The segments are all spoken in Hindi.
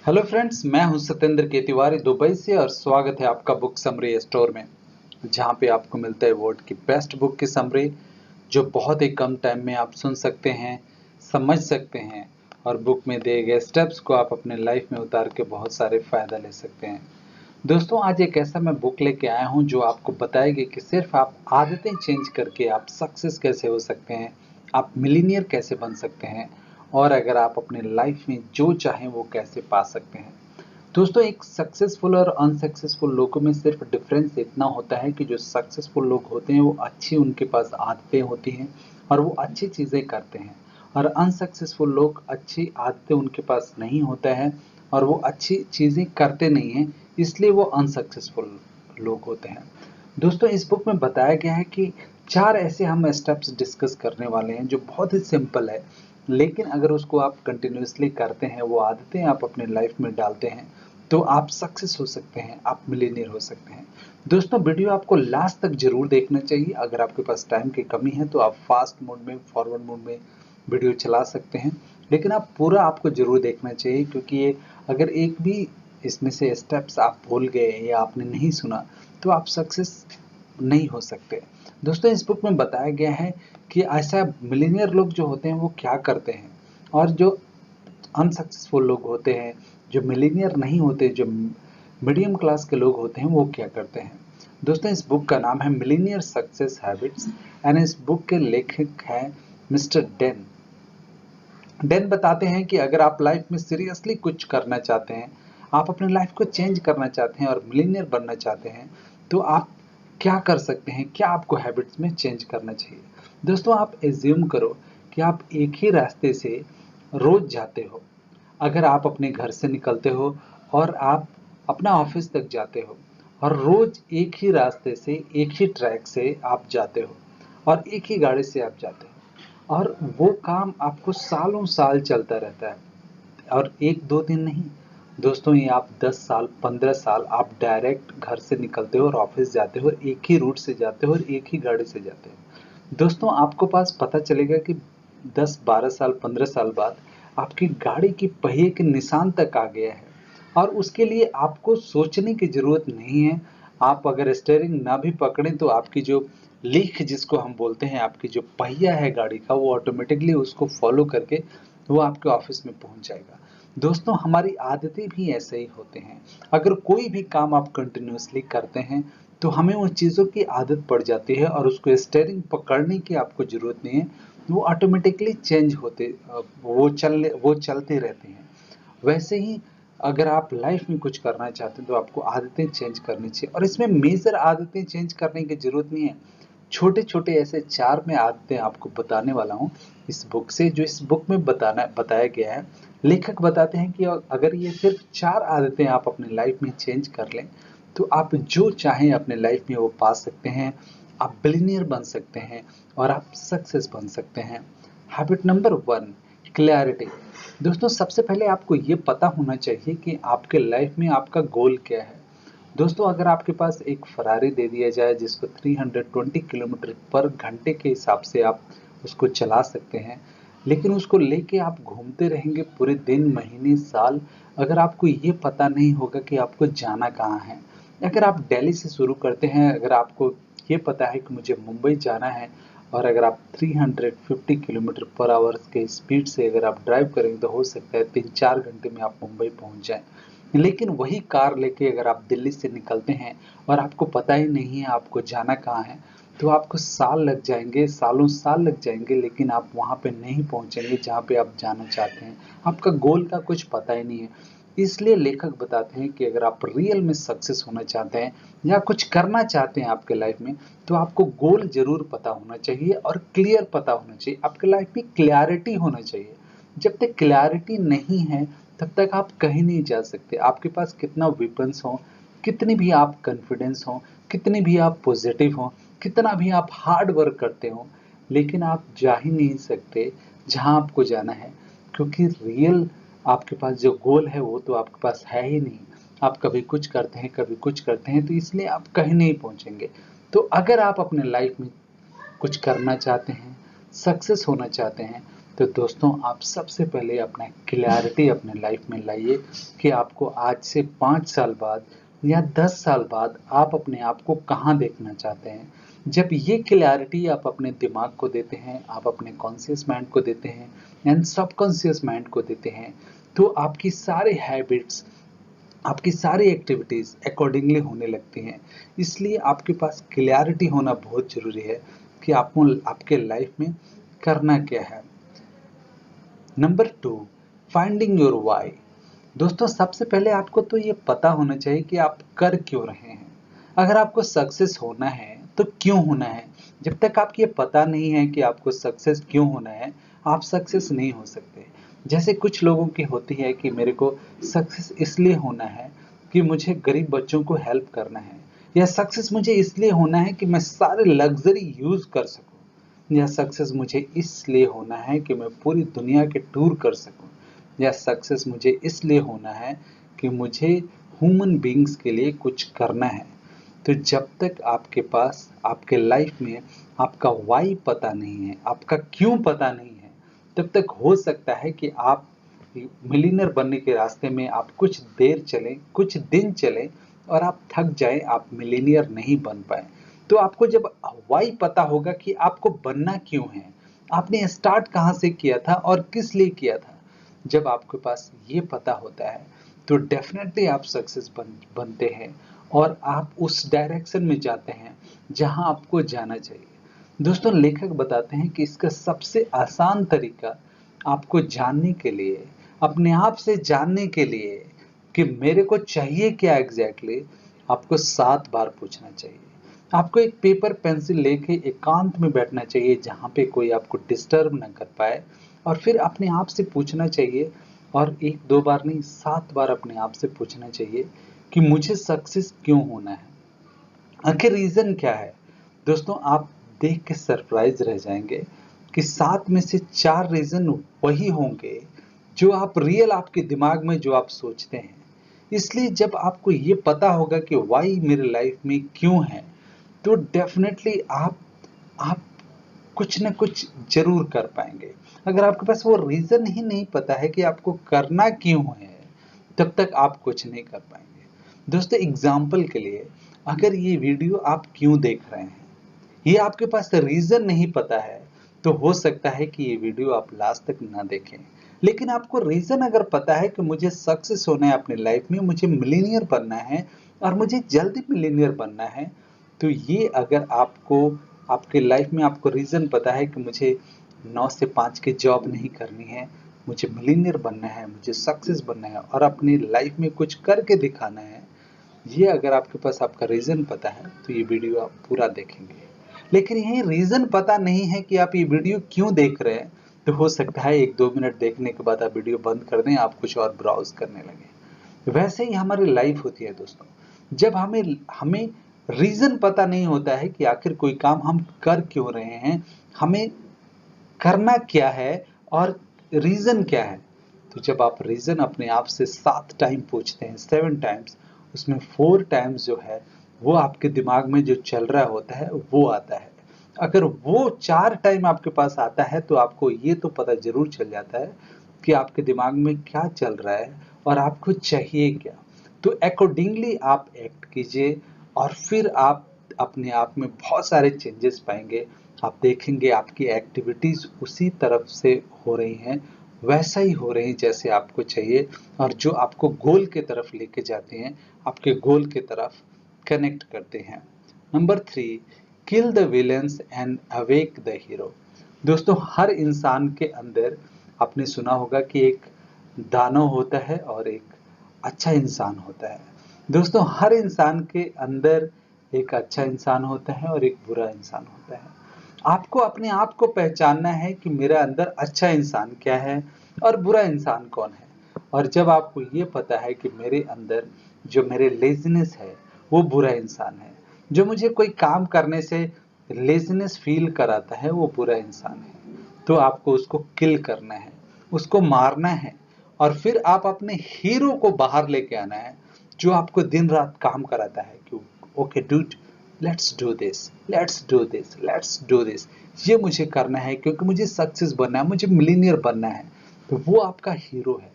हेलो फ्रेंड्स, मैं हूं सत्येंद्र के तिवारी दुबई से और स्वागत है आपका बुक समरी स्टोर में, जहां पे आपको मिलता है वर्ल्ड की बेस्ट बुक की समरी जो बहुत ही कम टाइम में आप सुन सकते हैं, समझ सकते हैं और बुक में दिए गए स्टेप्स को आप अपने लाइफ में उतार के बहुत सारे फायदा ले सकते हैं। दोस्तों, आज एक ऐसा मैं बुक लेके आया हूं जो आपको बताएगी कि सिर्फ आप आदतें चेंज करके आप सक्सेस कैसे हो सकते हैं, आप मिलीनियर कैसे बन सकते हैं और अगर आप अपने लाइफ में जो चाहें वो कैसे पा सकते हैं। दोस्तों, एक सक्सेसफुल और अनसक्सेसफुल लोगों में सिर्फ डिफरेंस इतना होता है कि जो सक्सेसफुल लोग होते हैं वो अच्छी उनके पास आदतें होती हैं और वो अच्छी चीज़ें करते हैं, और अनसक्सेसफुल लोग अच्छी आदतें उनके पास नहीं होता है और वो अच्छी चीज़ें करते नहीं हैं, इसलिए वो अनसक्सेसफुल लोग होते हैं। दोस्तों, इस बुक में बताया गया है कि 4 ऐसे हम स्टेप्स डिस्कस करने वाले हैं जो बहुत ही सिंपल है, लेकिन अगर उसको आप कंटिन्यूअसली करते हैं, वो आदतें आप अपने लाइफ में डालते हैं, तो आप सक्सेस हो सकते हैं, आप मिलियनेयर हो सकते हैं। दोस्तों, वीडियो आपको लास्ट तक जरूर देखना चाहिए। अगर आपके पास टाइम की कमी है तो आप फास्ट मोड में, फॉरवर्ड मोड में वीडियो चला सकते हैं, लेकिन आप पूरा आपको जरूर देखना चाहिए, क्योंकि ये अगर एक भी इसमें से स्टेप्स आप भूल गए या आपने नहीं सुना तो आप सक्सेस नहीं हो सकते। दोस्तों, इस बुक में बताया गया है कि ऐसा मिलीनियर लोग जो होते हैं वो क्या करते हैं, और जो अनसक्सेसफुल लोग होते हैं, जो मिलीनियर नहीं होते, जो मीडियम क्लास के लोग होते हैं, वो क्या करते हैं। दोस्तों, इस बुक का नाम है मिलीनियर सक्सेस हैबिट्स एंड इस बुक के लेखक हैं मिस्टर डेन। डेन बताते हैं कि अगर आप लाइफ में सीरियसली कुछ करना चाहते हैं, आप अपने लाइफ को चेंज करना चाहते हैं और मिलीनियर बनना चाहते हैं, तो आप क्या कर सकते हैं, क्या आपको हैबिट्स में चेंज करना चाहिए। दोस्तों, आप एज्यूम करो कि आप एक ही रास्ते से रोज जाते हो। अगर आप अपने घर से निकलते हो और आप अपना ऑफिस तक जाते हो, और रोज एक ही रास्ते से, एक ही ट्रैक से आप जाते हो और एक ही गाड़ी से आप जाते हो, और वो काम आपको सालों साल चलता रहता है, और एक दो दिन नहीं दोस्तों, ये आप 10 साल, 15 साल आप डायरेक्ट घर से निकलते हो और ऑफिस जाते हो, एक ही रूट से जाते हो और एक ही गाड़ी से जाते हो। दोस्तों, आपको पास पता चलेगा कि 10, 12 साल, 15 साल बाद आपकी गाड़ी की पहिए के निशान तक आ गया है, और उसके लिए आपको सोचने की जरूरत नहीं है। आप अगर स्टीयरिंग ना भी पकड़ें तो आपकी जो लीक जिसको हम बोलते हैं, आपकी जो पहिया है गाड़ी का, वो ऑटोमेटिकली उसको फॉलो करके वो आपके ऑफिस में पहुंच जाएगा। दोस्तों, हमारी आदतें भी ऐसे ही होते हैं। अगर कोई भी काम आप कंटिन्यूअसली करते हैं तो हमें उन चीज़ों की आदत पड़ जाती है और उसको स्टीयरिंग पकड़ने की आपको ज़रूरत नहीं है, वो ऑटोमेटिकली चेंज होते, वो चलते रहते हैं। वैसे ही अगर आप लाइफ में कुछ करना चाहते हैं तो आपको आदतें चेंज करनी चाहिए, और इसमें मेजर आदतें चेंज करने की ज़रूरत नहीं है। छोटे-छोटे ऐसे 4 मैं आदतें आपको बताने वाला हूँ इस बुक से, जो इस बुक में बताया गया है। लेखक बताते हैं कि अगर ये सिर्फ 4 आदतें आप अपनी लाइफ में चेंज कर लें, तो आप जो चाहें अपने लाइफ में वो पा सकते हैं। आप बिलियनियर बन सकते हैं और आप सक्सेस बन सकते हैं। Habit number 1, clarity. दोस्तों, सबसे पहले आपको ये पता होना चाहिए कि आपके लाइफ में आपका गोल क्या है। दोस्तों, अगर आपके पास एक फरारी दे दिया जाए जिसको 320 किलोमीटर पर घंटे के हिसाब से आप उसको चला सकते हैं, लेकिन उसको लेके आप घूमते रहेंगे पूरे दिन, महीने, साल, अगर आपको ये पता नहीं होगा कि आपको जाना कहाँ है। अगर आप दिल्ली से शुरू करते हैं, अगर आपको ये पता है कि मुझे मुंबई जाना है, और अगर आप 350 किलोमीटर पर आवर के स्पीड से अगर आप ड्राइव करेंगे तो हो सकता है 3-4 घंटे में आप मुंबई पहुंच जाएं। लेकिन वही कार लेके अगर आप दिल्ली से निकलते हैं और आपको पता ही नहीं है आपको जाना कहाँ है, तो आपको साल लग जाएंगे, सालों साल लग जाएंगे, लेकिन आप वहाँ पे नहीं पहुँचेंगे जहाँ पे आप जाना चाहते हैं। आपका गोल का कुछ पता ही नहीं है। इसलिए लेखक बताते हैं कि अगर आप रियल में सक्सेस होना चाहते हैं या कुछ करना चाहते हैं आपके लाइफ में, तो आपको गोल जरूर पता होना चाहिए और क्लियर पता होना चाहिए। आपके लाइफ में क्लैरिटी होना चाहिए। जब तक क्लैरिटी नहीं है तब तक आप कहीं नहीं जा सकते। आपके पास कितना वेपन्स हो, कितनी भी आप कॉन्फिडेंस हो, कितनी भी आप पॉजिटिव हो, कितना भी आप हार्ड वर्क करते हो, लेकिन आप जा ही नहीं सकते जहां आपको जाना है, क्योंकि रियल आपके पास जो गोल है वो तो आपके पास है ही नहीं। आप कभी कुछ करते हैं, कभी कुछ करते हैं, तो इसलिए आप कहीं नहीं पहुंचेंगे। तो अगर आप अपने लाइफ में कुछ करना चाहते हैं, सक्सेस होना चाहते हैं, तो दोस्तों आप सबसे पहले अपना क्लैरिटी अपने लाइफ में लाइए कि आपको आज से 5 साल बाद या 10 साल बाद आप अपने आप को कहाँ देखना चाहते हैं। जब ये क्लैरिटी आप अपने दिमाग को देते हैं, आप अपने कॉन्शियस माइंड को देते हैं एंड सबकॉन्शियस माइंड को देते हैं, तो आपकी सारे हैबिट्स, आपकी सारी एक्टिविटीज़ अकॉर्डिंगली होने लगती हैं। इसलिए आपके पास क्लैरिटी होना बहुत ज़रूरी है कि आपको आपके लाइफ में करना क्या है। Number 2, finding your why. दोस्तों सबसे पहले आपको तो ये पता होना चाहिए कि आप कर क्यों रहे हैं। अगर आपको सक्सेस होना है तो क्यों होना है। जब तक आपको ये पता नहीं है कि आपको सक्सेस क्यों होना है, आप सक्सेस नहीं हो सकते। जैसे कुछ लोगों की होती है कि मेरे को सक्सेस इसलिए होना है कि मुझे गरीब बच्चों को हेल्प करना है, या सक्सेस मुझे इसलिए होना है कि मैं सारे लग्जरी यूज कर सकूं, या सक्सेस मुझे इसलिए होना है कि मैं पूरी दुनिया के टूर कर सकूं, या सक्सेस मुझे इसलिए होना है कि मुझे ह्यूमन बीइंग्स के लिए कुछ करना है। तो जब तक आपके पास आपके लाइफ में आपका वाई पता नहीं है, आपका क्यों पता नहीं है, तब तक हो सकता है कि आप मिलियनर बनने के रास्ते में आप कुछ देर चलें, कुछ दिन चलें और आप थक जाएं, आप मिलियनियर नहीं बन पाए। तो आपको जब वाई पता होगा कि आपको बनना क्यों है, आपने स्टार्ट कहाँ से किया था और किस लिए किया था, जब आपके पास ये पता होता है तो डेफिनेटली आप सक्सेस बनते हैं और आप उस डायरेक्शन में जाते हैं जहां आपको जाना चाहिए। दोस्तों लेखक बताते हैं कि इसका सबसे आसान तरीका आपको जानने के लिए, अपने आप से जानने के लिए कि मेरे को चाहिए क्या एग्जैक्टली, आपको 7 बार पूछना चाहिए। आपको एक पेपर पेंसिल लेके एकांत में बैठना चाहिए जहाँ पे कोई आपको डिस्टर्ब ना कर पाए, और फिर अपने आप से पूछना चाहिए, और 1-2 बार नहीं 7 बार अपने आप से पूछना चाहिए कि मुझे सक्सेस क्यों होना है, आखिर रीज़न क्या है। दोस्तों आप देख के सरप्राइज रह जाएंगे कि 7 में से 4 रीज़न वही होंगे जो आप रियल आपके दिमाग में जो आप सोचते हैं। इसलिए जब आपको ये पता होगा कि वाई मेरे लाइफ में क्यों है, तो डेफिनेटली आप कुछ ना कुछ ज़रूर कर पाएंगे। अगर आपके पास वो रीज़न ही नहीं पता है कि आपको करना क्यों है, तब तक आप कुछ नहीं कर पाएंगे। दोस्तों एग्जाम्पल के लिए, अगर ये वीडियो आप क्यों देख रहे हैं, ये आपके पास रीज़न नहीं पता है, तो हो सकता है कि ये वीडियो आप लास्ट तक ना देखें। लेकिन आपको रीज़न अगर पता है कि मुझे सक्सेस होना है अपनी लाइफ में, मुझे मिलीनियर बनना है और मुझे जल्दी मिलीनियर बनना है, तो ये अगर आपको आपके लाइफ में आपको रीज़न पता है कि मुझे 9 से 5 की जॉब नहीं करनी है, मुझे मिलीनियर बनना है, मुझे सक्सेस बनना है और अपनी लाइफ में कुछ करके दिखाना है, ये अगर आपके पास आपका रीज़न पता है तो ये वीडियो आप पूरा देखेंगे। लेकिन यही रीज़न पता नहीं है कि आप ये वीडियो क्यों देख रहे हैं, तो हो सकता है 1-2 मिनट देखने के बाद आप वीडियो बंद कर दें, आप कुछ और ब्राउज़ करने लगें। वैसे ही हमारी लाइफ होती है दोस्तों। जब हमें हमें रीज़न पता नहीं होता है कि आखिर कोई काम हम कर क्यों रहे हैं, हमें करना क्या है और रीज़न क्या है, तो जब आप रीज़न अपने आप से 7 टाइम पूछते हैं, 7 टाइम्स, उसमें 4 टाइम्स जो है वो आपके दिमाग में जो चल रहा होता है वो आता है। अगर वो 4 टाइम आपके पास आता है तो आपको ये तो पता ज़रूर चल जाता है कि आपके दिमाग में क्या चल रहा है और आपको चाहिए क्या। तो अकॉर्डिंगली आप एक्ट कीजिए और फिर आप अपने आप में बहुत सारे चेंजेस पाएँगे। आप देखेंगे आपकी एक्टिविटीज़ उसी तरफ से हो रही हैं, वैसा ही हो रही हैं जैसे आपको चाहिए, और जो आपको गोल की तरफ लेके जाते हैं, आपके गोल की तरफ कनेक्ट करते हैं। Number 3, kill the villains and awake the hero. दोस्तों हर इंसान के अंदर, आपने सुना होगा कि एक दानव होता है और एक अच्छा इंसान होता है। दोस्तों हर इंसान के अंदर एक अच्छा इंसान होता है और एक बुरा इंसान होता है। आपको अपने आप को पहचानना है कि मेरा अंदर अच्छा इंसान क्या है और बुरा इंसान कौन है। और जब आपको ये पता है कि मेरे अंदर जो मेरे लेज़ीनेस है वो बुरा इंसान है, जो मुझे कोई काम करने से लेज़ीनेस फील कराता है वो बुरा इंसान है, तो आपको उसको किल करना है, उसको मारना है, और फिर आप अपने हीरो को बाहर लेके आना है जो आपको दिन रात काम कराता है कि okay dude, let's do this, let's do this, let's do this, ये मुझे करना है क्योंकि मुझे सक्सेस बनना है, मुझे मिलीनियर बनना है। तो वो आपका हीरो है।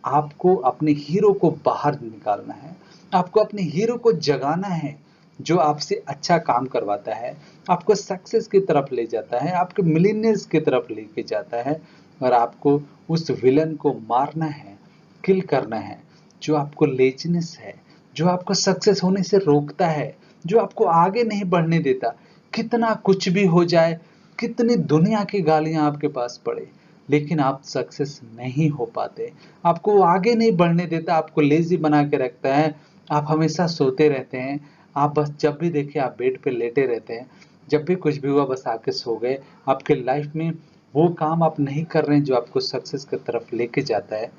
आपको अपने हीरो को बाहर निकालना है, आपको अपने हीरो को जगाना है, जो आपसे अच्छा काम करवाता है, आपको सक्सेस की तरफ ले जाता है, आपके मिलीनियर्स की तरफ लेके जाता है। और आपको उस विलन को मारना है, किल करना है, जो आपको लेजीनेस है, जो आपको सक्सेस होने से रोकता है, जो आपको आगे नहीं बढ़ने देता। कितना कुछ भी हो जाए, कितनी दुनिया की गालियां आपके पास पड़े, लेकिन आप सक्सेस नहीं हो पाते। आपको वो आगे नहीं बढ़ने देता, आपको लेजी बना के रखता है। आप हमेशा सोते रहते हैं। आप बस जब भी देखे आप बेड पे लेटे रहते हैं। जब भी कुछ भी हुआ बस आके सो गए। आपके लाइफ में वो काम आप नहीं कर रहे हैं जो आपको सक्सेस की तरफ लेके जाता है।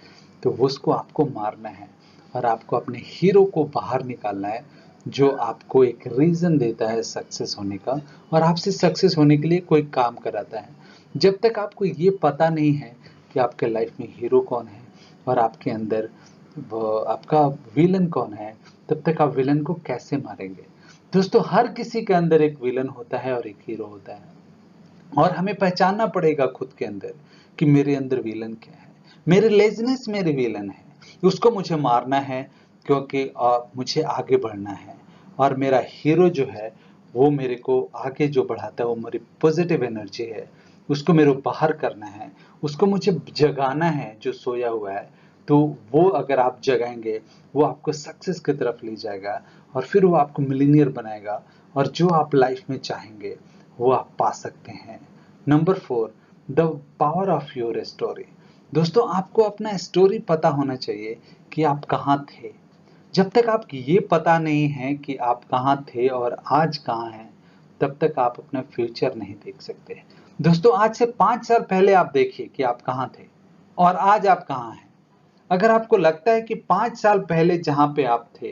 तो उसको आपको मारना है और आपको अपने हीरो को बाहर निकालना है, जो आपको एक रीजन देता है सक्सेस होने का और आपसे सक्सेस होने के लिए कोई काम कराता है। जब तक आपको ये पता नहीं है कि आपके लाइफ में हीरो कौन है और आपके अंदर आपका विलन कौन है, तब तक आप विलन को कैसे मारेंगे? दोस्तों, हर किसी के अंदर एक विलन होता है और एक हीरो होता है और हमें पहचानना पड़ेगा खुद के अंदर कि मेरे अंदर विलन क्या है। मेरे लेज़ीनेस मेरे विलन है, उसको मुझे मारना है क्योंकि मुझे आगे बढ़ना है। और मेरा हीरो जो है वो मेरे को आगे जो बढ़ाता है वो मेरी पॉजिटिव एनर्जी है, उसको मेरे को बाहर करना है, उसको मुझे जगाना है जो सोया हुआ है। तो वो अगर आप जगाएंगे, वो आपको सक्सेस की तरफ ले जाएगा और फिर वो आपको मिलीनियर बनाएगा और जो आप लाइफ में चाहेंगे वो आप पा सकते हैं। Number 4, the power of your story. दोस्तों, आपको अपना स्टोरी पता होना चाहिए कि आप कहाँ थे। जब तक आपको ये पता नहीं है कि आप कहाँ थे और आज कहाँ हैं, तब तक आप अपना फ्यूचर नहीं देख सकते। दोस्तों, आज से 5 साल पहले आप देखिए कि आप कहाँ थे और आज आप कहाँ हैं। अगर आपको लगता है कि 5 साल पहले जहाँ पे आप थे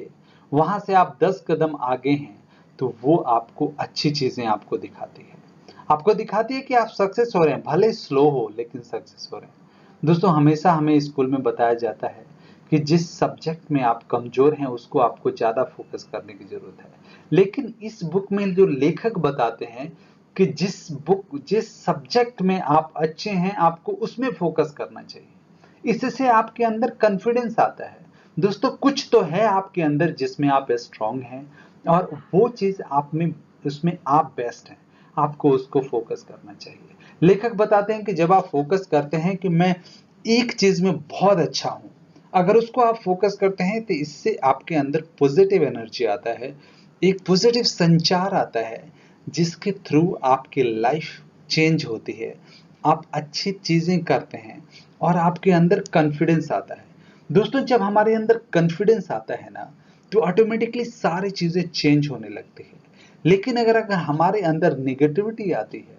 वहां से आप 10 कदम आगे हैं, तो वो आपको अच्छी चीजें आपको दिखाती है। आपको दिखाती है कि आप सक्सेस हो रहे हैं, भले स्लो हो लेकिन सक्सेस हो रहे हैं। दोस्तों, हमेशा हमें स्कूल में बताया जाता है कि जिस सब्जेक्ट में आप कमजोर हैं उसको आपको ज्यादा फोकस करने की जरूरत है। लेकिन इस बुक में जो लेखक बताते हैं कि जिस सब्जेक्ट में आप अच्छे हैं आपको उसमें फोकस करना चाहिए। इससे आपके अंदर कॉन्फिडेंस आता है। दोस्तों, कुछ तो है आपके अंदर जिसमें आप स्ट्रांग हैं और वो चीज आप में, उसमें आप बेस्ट हैं। आपको उसको फोकस करना चाहिए। लेखक बताते हैं कि जब आप फोकस करते हैं कि मैं एक चीज में बहुत अच्छा हूं, अगर उसको आप फोकस करते हैं तो इससे आपके अंदर पॉजिटिव एनर्जी आता है, एक पॉजिटिव संचार आता है, जिसके थ्रू आपकी लाइफ चेंज होती है। आप अच्छी चीजें करते हैं और आपके अंदर कॉन्फिडेंस आता है। दोस्तों, जब हमारे अंदर कॉन्फिडेंस आता है ना, तो ऑटोमेटिकली सारी चीजें चेंज होने लगती है। लेकिन अगर हमारे अंदर निगेटिविटी आती है,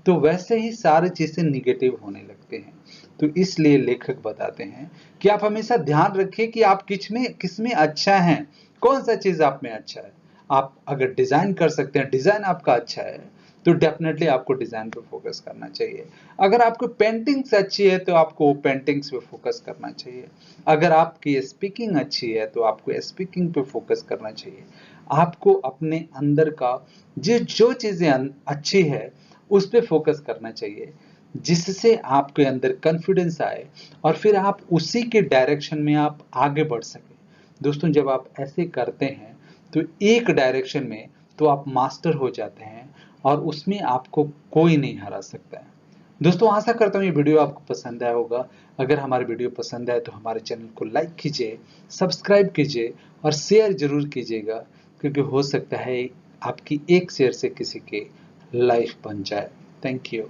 तो वैसे ही सारी चीजें निगेटिव होने लगते हैं। तो इसलिए लेखक बताते हैं कि आप हमेशा ध्यान रखिए कि आप किसमें अच्छा हैं, कौन सा चीज आप में अच्छा है। आप अगर डिजाइन कर सकते हैं, डिजाइन आपका अच्छा है, तो डेफिनेटली आपको डिजाइन पे फोकस करना चाहिए। अगर आपको पेंटिंग्स अच्छी है तो आपको पेंटिंग्स पे फोकस करना चाहिए। अगर आपकी स्पीकिंग अच्छी है तो आपको स्पीकिंग पे फोकस करना चाहिए। आपको अपने अंदर का जो चीजें अच्छी है उस पे फोकस करना चाहिए, जिससे आपके अंदर कॉन्फिडेंस आए और फिर आप उसी के डायरेक्शन में आप आगे बढ़ सके। दोस्तों, जब आप ऐसे करते हैं तो एक डायरेक्शन में तो आप मास्टर हो जाते हैं और उसमें आपको कोई नहीं हरा सकता है। दोस्तों, आशा करता हूँ ये वीडियो आपको पसंद आया होगा। अगर हमारी वीडियो पसंद आए तो हमारे चैनल को लाइक कीजिए, सब्सक्राइब कीजिए और शेयर जरूर कीजिएगा, क्योंकि हो सकता है आपकी एक शेयर से किसी के लाइफ बन जाए। Thank you.